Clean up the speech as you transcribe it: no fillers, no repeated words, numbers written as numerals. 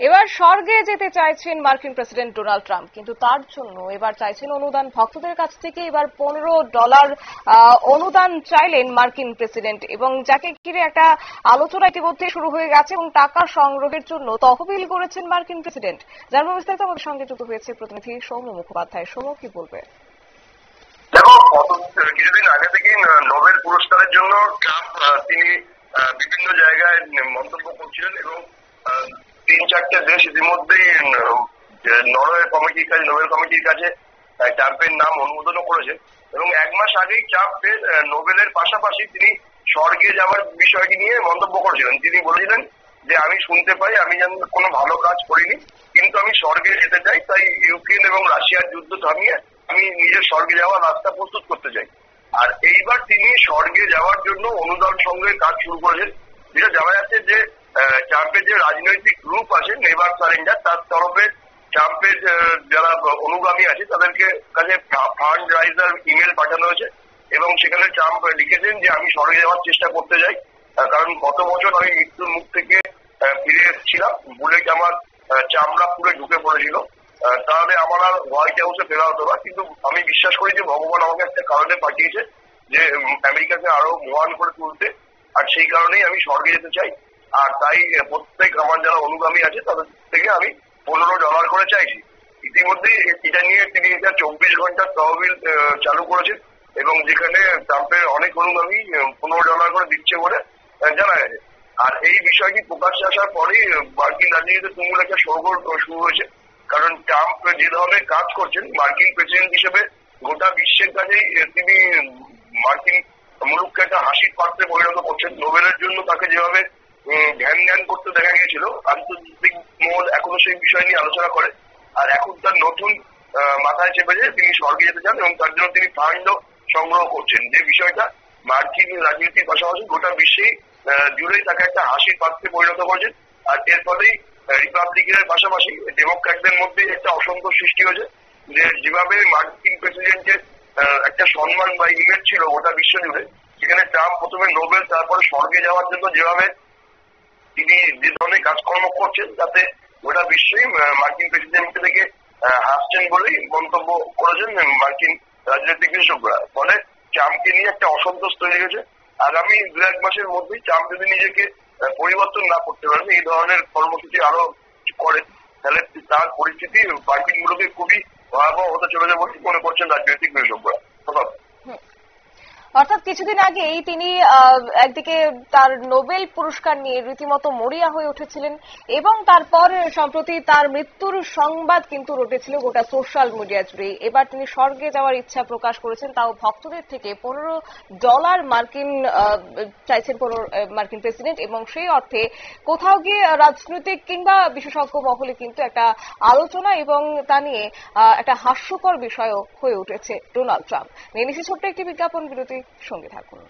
এবার স্বর্গে যেতে চাইছেন মার্কিন প্রেসিডেন্ট ডোনাল্ড ট্রাম্প, কিন্তু তার জন্য এবার চাইছেন অনুদান। ভক্তদের কাছ থেকে এবার $15 অনুদান চাইলেন মার্কিন প্রেসিডেন্ট, এবং যাকে ঘিরে একটা আলোচনা ইতিমধ্যে শুরু হয়ে গেছে এবং টাকা সংগ্রহের জন্য তহবিল করেছেন মার্কিন প্রেসিডেন্ট। জানবো বিস্তারিত, আমাদের সঙ্গে যুক্ত হয়েছে প্রতিনিধি সৌম্য মুখোপাধ্যায়। সৌম্য, কি বলবে? দেখো, কিছুদিন আগে থেকেই নোবেল পুরস্কারের জন্য ট্রাম্প তিনি বিভিন্ন জায়গায় মন্তব্য করছিলেন এবং 3-4টে দেশ ইতিমধ্যেই নোবেল কমিটির কাছে ট্রাম্পের নাম অনুমোদনও করেছে। এবং 1 মাস আগেই ট্রাম্প নোবেলের পাশাপাশি তিনি স্বর্গে যাওয়ার বিষয়টি নিয়ে মন্তব্য করেছিলেন। তিনি বলেছিলেন যে আমি শুনতে পাই আমি যেন কোনো ভালো কাজ করিনি, কিন্তু আমি স্বর্গে যেতে চাই, তাই ইউক্রেন এবং রাশিয়ার যুদ্ধ থামিয়ে আমি নিজের স্বর্গে যাওয়ার রাস্তা প্রস্তুত করতে চাই। আর এইবার তিনি স্বর্গে যাওয়ার জন্য অনুদান সংগ্রহের কাজ শুরু করেছেন। যেটা জানা যাচ্ছে যে ট্রাম্পের যে রাজনৈতিক গ্রুপ আছে নেভার সারেন্ডার, তার তরফে ট্রাম্পের যারা অনুগামী আছে তাদেরকে কাছে ফান্ড রাইজার ইমেল পাঠানো হয়েছে এবং সেখানে ট্রাম্প লিখেছেন যে আমি স্বর্গে যাওয়ার চেষ্টা করতে চাই, কারণ গত বছর আমি মৃত্যুর মুখ থেকে ফিরে এসেছিলাম, বুলেট আমার চামড়া পুরে ঢুকে পড়েছিল, তাহলে আমার আর হোয়াইট হাউসে ফেরা হতো না। কিন্তু আমি বিশ্বাস করি যে ভগবান আমাকে একটা কারণে পাঠিয়েছে যে আমেরিকাকে আরো মহান করে তুলতে, আর সেই কারণেই আমি স্বর্গে যেতে চাই। আর তাই প্রত্যেক আমার যারা অনুগামী আছে তাদের থেকে আমি $15 করে চাইছি। ইতিমধ্যে এটা নিয়ে তিনি 24 ঘন্টার তহবিল চালু করেছেন এবং যেখানে ট্রাম্পের অনেক অনুগামী $15 করে দিচ্ছে বলে জানা গেছে। আর এই বিষয়টি প্রকাশ্যে আসার পরেই মার্কিন রাজনীতিতে তুমুল একটা সরগোল শুরু হয়েছে, কারণ ট্রাম্প যে ধরনের কাজ করছেন মার্কিন প্রেসিডেন্ট হিসেবে গোটা বিশ্বের কাছেই তিনি মার্কিন মুলুককে একটা হাসির পাত্রে পরিণত করছেন। নোবেলের জন্য তাকে যেভাবে ধ্যান করতে দেখা গিয়েছিল, আন্তর্জাতিক মহল এখনো সেই বিষয় নিয়ে আলোচনা করে। আর এখন তার নতুন মাথায় চেপেছে তিনি স্বর্গে যেতে চান এবং তার জন্য তিনি ফান্ডও সংগ্রহ করছেন, যে বিষয়টা মার্কিন রাজনীতির পাশাপাশি গোটা বিশ্বেই জুড়েই তাকে একটা হাসির পাত্রে পরিণত করেছেন। আর এর ফলেই রিপাবলিকানের পাশাপাশি ডেমোক্র্যাটদের মধ্যে একটা অসন্তোষ সৃষ্টি হয়েছে যে যেভাবে মার্কিন প্রেসিডেন্টের একটা সম্মান বা ইমেজ ছিল গোটা বিশ্ব জুড়ে, সেখানে ট্রাম্প প্রথমে নোবেল তারপরে স্বর্গে যাওয়ার জন্য যেভাবে তিনি যে ধরনের কাজকর্ম করছেন তাতে গোটা বিশ্বই মার্কিন প্রেসিডেন্ট থেকে হাসছেন বলেই মন্তব্য করেছেন মার্কিন রাজনৈতিক বিশেষজ্ঞরা। ফলে ট্রাম্পকে নিয়ে একটা অসন্তোষ তৈরি হয়েছে। আগামী 2-1 মাসের মধ্যেই ট্রাম্প যদি নিজেকে পরিবর্তন না করতে পারেন, এই ধরনের কর্মসূচি আরো করেন, তাহলে তার পরিস্থিতি মার্কিন গুলোকে খুবই ভয়াবহ হতে চলেছে বলে মনে করছেন রাজনৈতিক বিশেষজ্ঞরা। অর্থাৎ কিছুদিন আগেই তিনি একদিকে তার নোবেল পুরস্কার নিয়ে রীতিমতো মরিয়া হয়ে উঠেছিলেন এবং তারপর সম্প্রতি তার মৃত্যুর সংবাদ কিন্তু রটেছিল গোটা সোশ্যাল মিডিয়া জুড়ে। এবার তিনি স্বর্গে যাওয়ার ইচ্ছা প্রকাশ করেছেন, তাও ভক্তদের থেকে $15 মার্কিন চাইছেন মার্কিন প্রেসিডেন্ট, এবং সেই অর্থে কোথাও গিয়ে রাজনৈতিক কিংবা বিশেষজ্ঞ মহলে কিন্তু একটা আলোচনা এবং তা নিয়ে একটা হাস্যকর বিষয়ও হয়ে উঠেছে ডোনাল্ড ট্রাম্প। নিয়ে নিচ্ছি ছোট্ট একটি বিজ্ঞাপন বিরতি, সঙ্গে থাকুন।